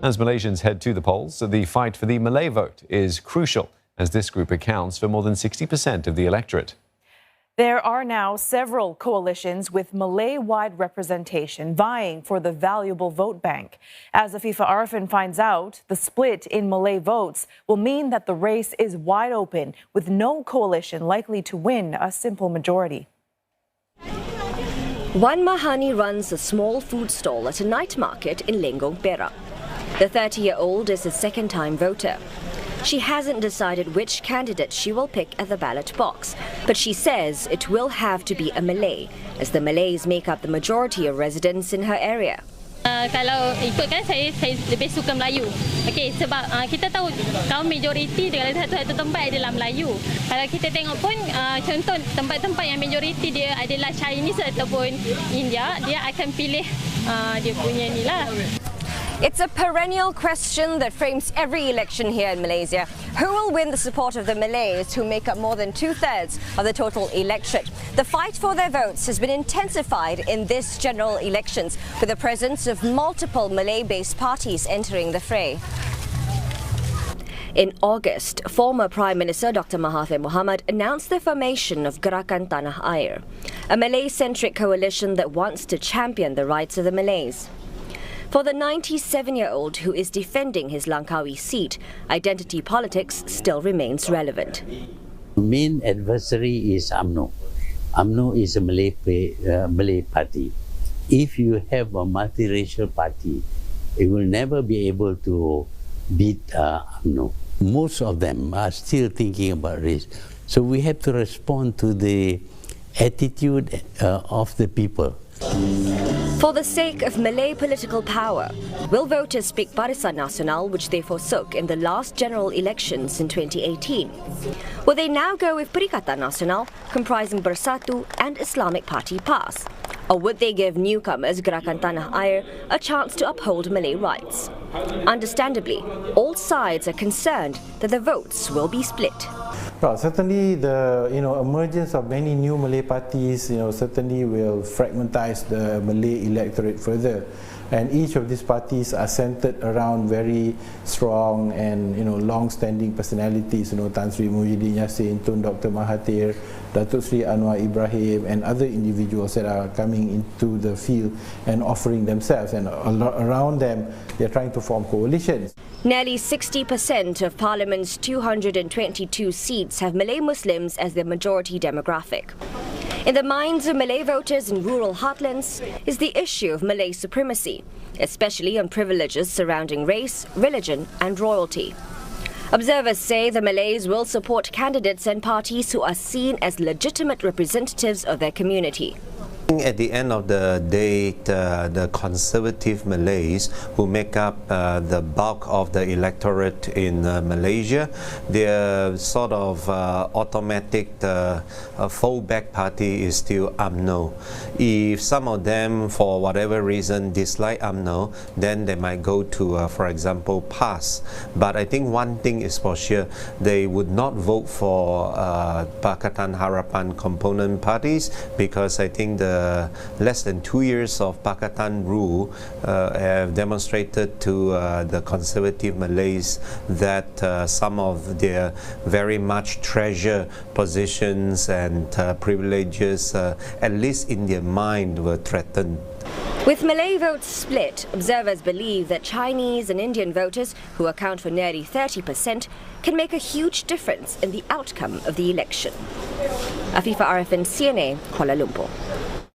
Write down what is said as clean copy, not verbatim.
As Malaysians head to the polls, the fight for the Malay vote is crucial, as this group accounts for more than 60% of the electorate. There are now several coalitions with Malay-wide representation vying for the valuable vote bank. As Afifah Ariffin finds out, the split in Malay votes will mean that the race is wide open, with no coalition likely to win a simple majority. Wan Mahani runs a small food stall at a night market in Lenggong, Perak. The 30-year-old is a second-time voter. She hasn't decided which candidate she will pick at the ballot box, but she says it will have to be a Malay, as the Malays make up the majority of residents in her area. Kalau ikutkan saya lebih suka Melayu. Okey, sebab kita tahu kaum majoriti dalam satu tempat adalah Melayu. Kalau kita tengok pun contoh tempat-tempat yang majoriti dia adalah Chinese ataupun India, dia akan pilih dia punya ni lah. It's a perennial question that frames every election here in Malaysia. Who will win the support of the Malays, who make up more than 2/3 of the total electorate? The fight for their votes has been intensified in this general elections, with the presence of multiple Malay-based parties entering the fray. In August, former Prime Minister Dr. Mahathir Mohamad announced the formation of Gerakan Tanah Air, a Malay-centric coalition that wants to champion the rights of the Malays. For the 97-year-old who is defending his Langkawi seat, identity politics still remains relevant. The main adversary is UMNO. UMNO is a Malay party. If you have a multiracial party, it will never be able to beat UMNO. Most of them are still thinking about race. So we have to respond to the attitude of the people. For the sake of Malay political power, will voters pick Barisan Nasional, which they forsook in the last general elections in 2018? Will they now go with Perikatan Nasional, comprising Bersatu and Islamic Party PAS? Or would they give newcomers Gerakan Tanah Air a chance to uphold Malay rights? Understandably, all sides are concerned that the votes will be split. Well, certainly the emergence of many new Malay parties certainly will fragmentize the Malay electorate further, and each of these parties are centered around very strong and long-standing personalities. Tan Sri Muhyiddin Yassin, Tun Dr. Mahathir, Datuk Sri Anwar Ibrahim, and other individuals that are coming into the field and offering themselves, and around them they're trying to form coalitions. Nearly 60% of Parliament's 222 seats have Malay Muslims as their majority demographic. In the minds of Malay voters in rural heartlands is the issue of Malay supremacy, especially on privileges surrounding race, religion and royalty. Observers say the Malays will support candidates and parties who are seen as legitimate representatives of their community. At the end of the day, the conservative Malays who make up the bulk of the electorate in Malaysia, their sort of automatic fallback party is still UMNO. If some of them, for whatever reason, dislike UMNO, then they might go to, for example, PAS. But I think one thing is for sure, they would not vote for Pakatan Harapan component parties, because I think the less than 2 years of Pakatan rule have demonstrated to the conservative Malays that some of their very much treasured positions and privileges, at least in their mind, were threatened. With Malay votes split, observers believe that Chinese and Indian voters, who account for nearly 30%, can make a huge difference in the outcome of the election. Afifah Ariffin, CNA, Kuala Lumpur.